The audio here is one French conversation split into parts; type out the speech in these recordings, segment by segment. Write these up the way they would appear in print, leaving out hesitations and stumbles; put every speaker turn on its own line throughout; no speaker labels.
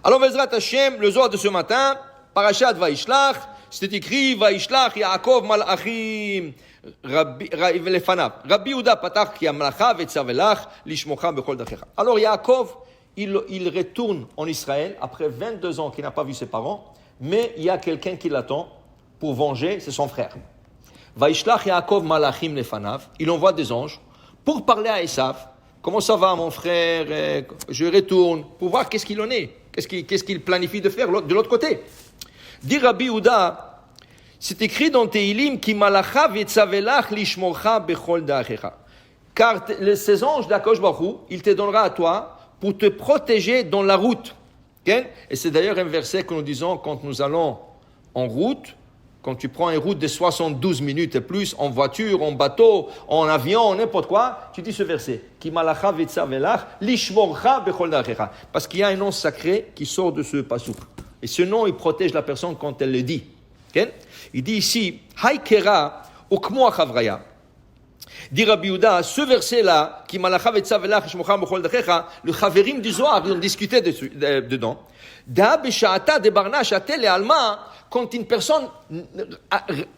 Alors, Bezrat Hashem, le Zohar de ce matin, Parashat Vaishlach, c'est écrit, Vaishlach Yaakov Malachim Lefanav. Rabbi Yehuda Patach ki Amlacha Vetzavelach Lishmocha Bechol Dachecha. Alors, Yaakov, il retourne en Israël après 22 ans qu'il n'a pas vu ses parents, mais il y a quelqu'un qui l'attend pour venger, c'est son frère. Vaishlach Yaakov Malachim Lefanav. Il envoie des anges pour parler à Esav. Comment ça va, mon frère? Je retourne pour voir qu'est-ce qu'il en est. Qu'est-ce qu'il planifie de faire de l'autre côté? Dit Rabbi Yehuda, c'est écrit dans Tehilim ki malacha vetzavelach lishmorcha bechol da'achecha. Car ces anges d'Akadosh Baruch Hu, il te donnera à toi pour te protéger dans la route. Okay? Et c'est d'ailleurs un verset que nous disons quand nous allons en route. Quand tu prends une route de 72 minutes et plus, en voiture, en bateau, en avion, n'importe quoi, tu dis ce verset. Ki malacha vetzavelach lishmorcha bechol da'achecha. Parce qu'il y a un nom sacré qui sort de ce pasuk. Et ce nom, il protège la personne quand elle le dit. Okay? Il dit ici, Haïkera ukmo achavraya. Dit Rabbi Yehuda, ce verset-là, qui malacha vetzavelach lishmorcha bechol da'achecha, le chaverim du Zohar, ils ont discuté dedans. Da b'sha'ata de barnash atel et alma. Quand une personne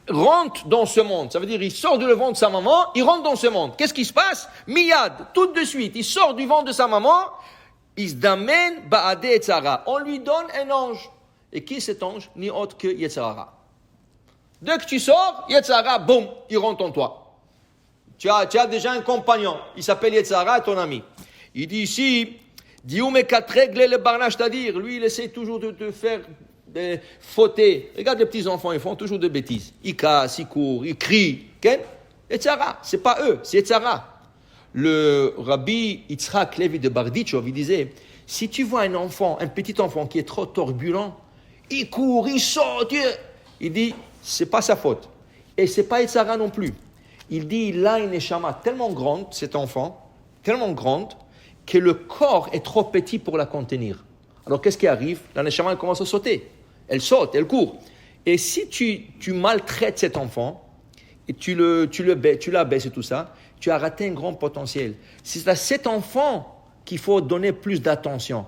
rentre dans ce monde, ça veut dire il sort du ventre de sa maman, il rentre dans ce monde. Qu'est-ce qui se passe? Miyad, tout de suite, il sort du ventre de sa maman, isdamen ba'ade etzara. On lui donne un ange. Et qui est cet ange? Ni autre que Yetzara. Dès que tu sors, Yetzara, boum, il rentre en toi. Tu as déjà un compagnon, il s'appelle Yetzara, ton ami. Il dit ici, Dioume katregle le barnach, c'est-à-dire, lui il essaie toujours de te faire fauter. Regarde les petits enfants, ils font toujours des bêtises. Ils cassent, ils courent, ils crient. Okay? Yetzara, c'est pas eux, c'est Yetzara. Le rabbi Yitzhak Levi de Barditchov, il disait, si tu vois un enfant, un petit enfant qui est trop turbulent, il court, il saute, il dit, c'est pas sa faute. Et c'est pas Yetzara non plus. Il dit, il a une neshama tellement grande, cet enfant, tellement grande, que le corps est trop petit pour la contenir. Alors qu'est-ce qui arrive? La neshama elle commence à sauter. Elle saute, elle court. Et si tu maltraites cet enfant, et tu la baisses et tout ça, tu as raté un grand potentiel. C'est à cet enfant qu'il faut donner plus d'attention.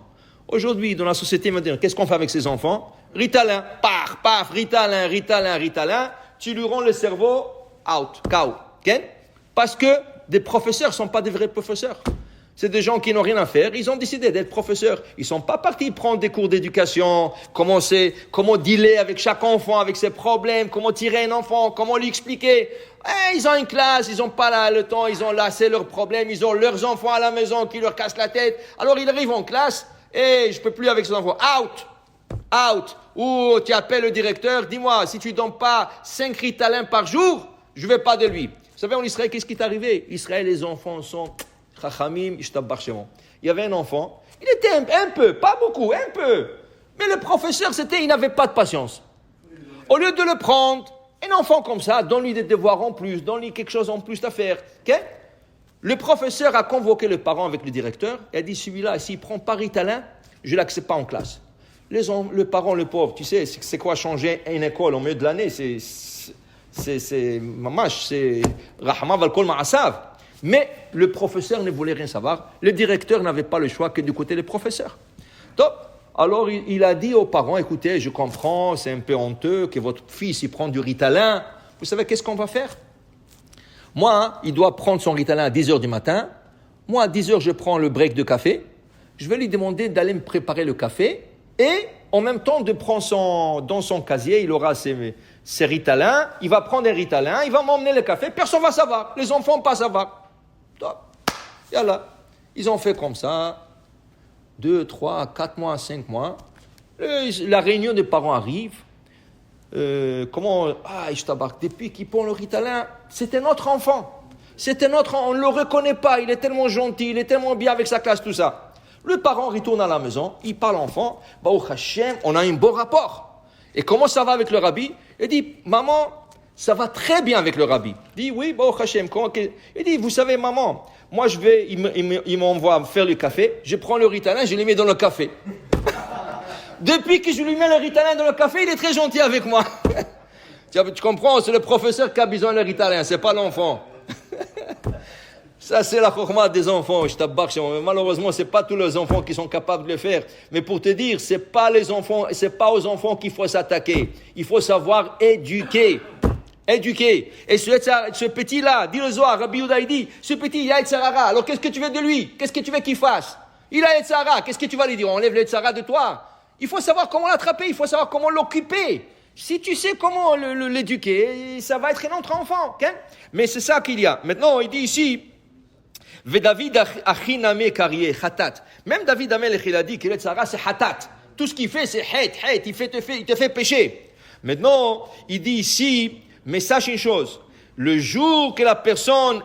Aujourd'hui, dans la société moderne, qu'est-ce qu'on fait avec ces enfants? Ritalin, paf, Ritalin, tu lui rends le cerveau out, KO. Okay? Parce que des professeurs ne sont pas des vrais professeurs. C'est des gens qui n'ont rien à faire. Ils ont décidé d'être professeurs. Ils ne sont pas partis prendre des cours d'éducation, comment dealer avec chaque enfant, avec ses problèmes, comment tirer un enfant, comment lui expliquer. Ils ont une classe, ils n'ont pas le temps, ils ont lassé leurs problèmes, ils ont leurs enfants à la maison qui leur cassent la tête. Alors ils arrivent en classe et je ne peux plus avec ces enfants. Out. Ou tu appelles le directeur, dis-moi, si tu ne donnes pas 5 Ritalin par jour, je ne vais pas de lui. Vous savez, en Israël, qu'est-ce qui est arrivé? Israël, les enfants sont... Il y avait un enfant, il était un peu, pas beaucoup, un peu. Mais le professeur, il n'avait pas de patience. Au lieu de le prendre, un enfant comme ça, donne-lui des devoirs en plus, donne-lui quelque chose en plus à faire. Okay? Le professeur a convoqué le parent avec le directeur et a dit, celui-là, s'il ne prend pas Ritalin, je ne l'accepte pas en classe. Le parent, le pauvre, tu sais, c'est quoi changer une école au milieu de l'année? C'est mamash, c'est rahma val kol ma'asav. Mais le professeur ne voulait rien savoir. Le directeur n'avait pas le choix que du côté des professeurs. Donc, alors il a dit aux parents, écoutez, je comprends, c'est un peu honteux que votre fils il prend du Ritalin. Vous savez qu'est-ce qu'on va faire? Moi, il doit prendre son Ritalin à 10h du matin. Moi, à 10h, je prends le break de café. Je vais lui demander d'aller me préparer le café. Et en même temps, de prendre dans son casier, il aura ses Ritalin. Il va prendre un Ritalin, il va m'emmener le café. Personne ne va savoir. Les enfants ne vont pas savoir. Yallah. Ils ont fait comme ça 2, 3, 4 mois, 5 mois. La réunion des parents arrive. Depuis qu'il prend le Ritalin, c'est un autre enfant. On ne le reconnaît pas. Il est tellement gentil, il est tellement bien avec sa classe, tout ça. Le parent retourne à la maison, il parle à l'enfant. Baruch Hashem, on a un bon rapport. Et comment ça va avec le rabbi? Il dit, maman, ça va très bien avec le rabbi. Il dit, oui, Baruch Hashem. Il dit, vous savez, maman, moi il m'envoie faire le café, je prends le Ritalin, je le mets dans le café. Depuis que je lui mets le Ritalin dans le café, il est très gentil avec moi. Tu comprends, c'est le professeur qui a besoin de Ritalin, c'est pas l'enfant. Ça, c'est la chokhmah des enfants. Je t'abbarche. Malheureusement, c'est pas tous les enfants qui sont capables de le faire. Mais pour te dire, c'est pas aux enfants qu'il faut s'attaquer. Il faut savoir éduquer. Éduquer. Et ce petit-là, dit le Zohar, Rabbi Yehuda, il dit, ce petit, il a Yetzer Hara. Alors, qu'est-ce que tu veux de lui? Qu'est-ce que tu veux qu'il fasse? Il a Yetzer Hara. Qu'est-ce que tu vas lui dire? On enlève le Yetzer Hara de toi. Il faut savoir comment l'attraper. Il faut savoir comment l'occuper. Si tu sais comment l'éduquer, ça va être un autre enfant. Okay? Mais c'est ça qu'il y a. Maintenant, il dit ici, David achiname kariye hatat. Même David Amelech, il a dit que Yetzer Hara, c'est hatat. Tout ce qu'il fait, c'est het. Il te fait pécher. Maintenant, il dit ici, mais sache une chose. Le jour que la personne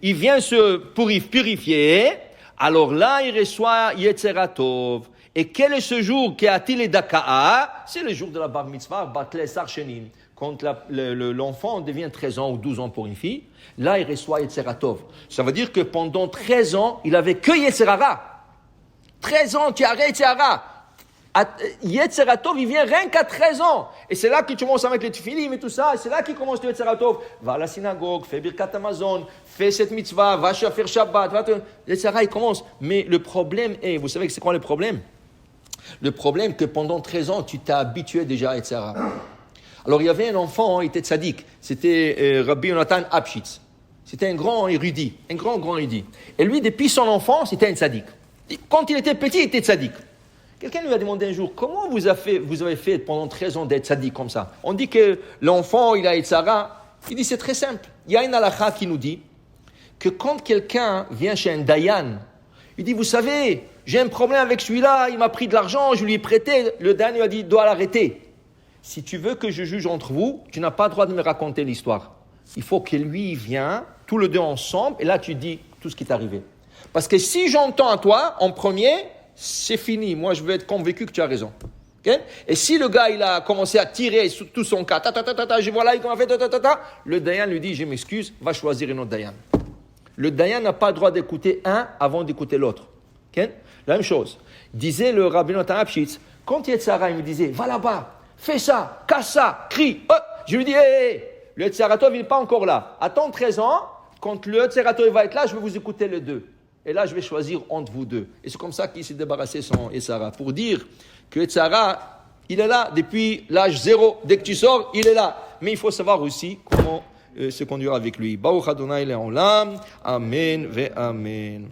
il vient se purifier, alors là, il reçoit Yetzer Tov. Et quel est ce jour qui a-t-il et Daka'a? C'est le jour de la Bar Mitzvah, Batle Sarchenim. Quand l'enfant devient 13 ans ou 12 ans pour une fille, là, il reçoit Yetzer Tov. Ça veut dire que pendant 13 ans, il avait que Yetzer Hara. 13 ans, tu arrêtes Yetzer Hara. Yetzer Tov, il vient rien qu'à 13 ans. Et c'est là que tu commences à mettre les tefilim et tout ça. Et c'est là qu'il commence le Yetzer Tov. Va à la synagogue, fais Birkat Hamazon, fais cette mitzvah, va faire Shabbat. Yetzer Hara, il commence. Mais le problème est, vous savez que c'est quoi le problème? Le problème que pendant 13 ans, tu t'es habitué déjà à Yetzer Hara. Alors il y avait un enfant, il était tzaddik. C'était Rabbi Yonatan Apshitz. C'était un grand érudit. Un grand érudit. Et lui, depuis son enfance, c'était un tzaddik. Quand il était petit, il était tzaddik. Quelqu'un lui a demandé un jour, comment vous avez fait pendant 13 ans d'être tzaddik comme ça? On dit que l'enfant, il a Yetzer Hara. Il dit, c'est très simple. Il y a une halakha qui nous dit que quand quelqu'un vient chez un dayan, il dit, vous savez, j'ai un problème avec celui-là, il m'a pris de l'argent, je lui ai prêté. Le dayan lui a dit, dois l'arrêter. Si tu veux que je juge entre vous, tu n'as pas le droit de me raconter l'histoire. Il faut que lui vienne, tous les deux ensemble, et là tu dis tout ce qui t'est arrivé. Parce que si j'entends à toi, en premier, c'est fini. Moi, je vais être convaincu que tu as raison. Okay? Et si le gars, il a commencé à tirer sur tout son cas, je vois là, il a fait le dayan lui dit, je m'excuse, va choisir un autre dayan. Le dayan n'a pas le droit d'écouter un avant d'écouter l'autre. Okay? La même chose. Disait le Rabbi Natan Apshitz, quand Yetzer Hara, il me disait, va là-bas, fais ça, casse ça, crie. Oh, je lui dis, le Yetzer Hara Tov, il n'est pas encore là. Attends 13 ans, quand le Yetzer Hara Tov va être là, je vais vous écouter les deux. Et là, je vais choisir entre vous deux. Et c'est comme ça qu'il s'est débarrassé son Yetzer Hara. Pour dire que Yetzer Hara, il est là depuis l'âge 0. Dès que tu sors, il est là. Mais il faut savoir aussi comment se conduire avec lui. Baruch Adonai Le'olam. Amen ve Amen.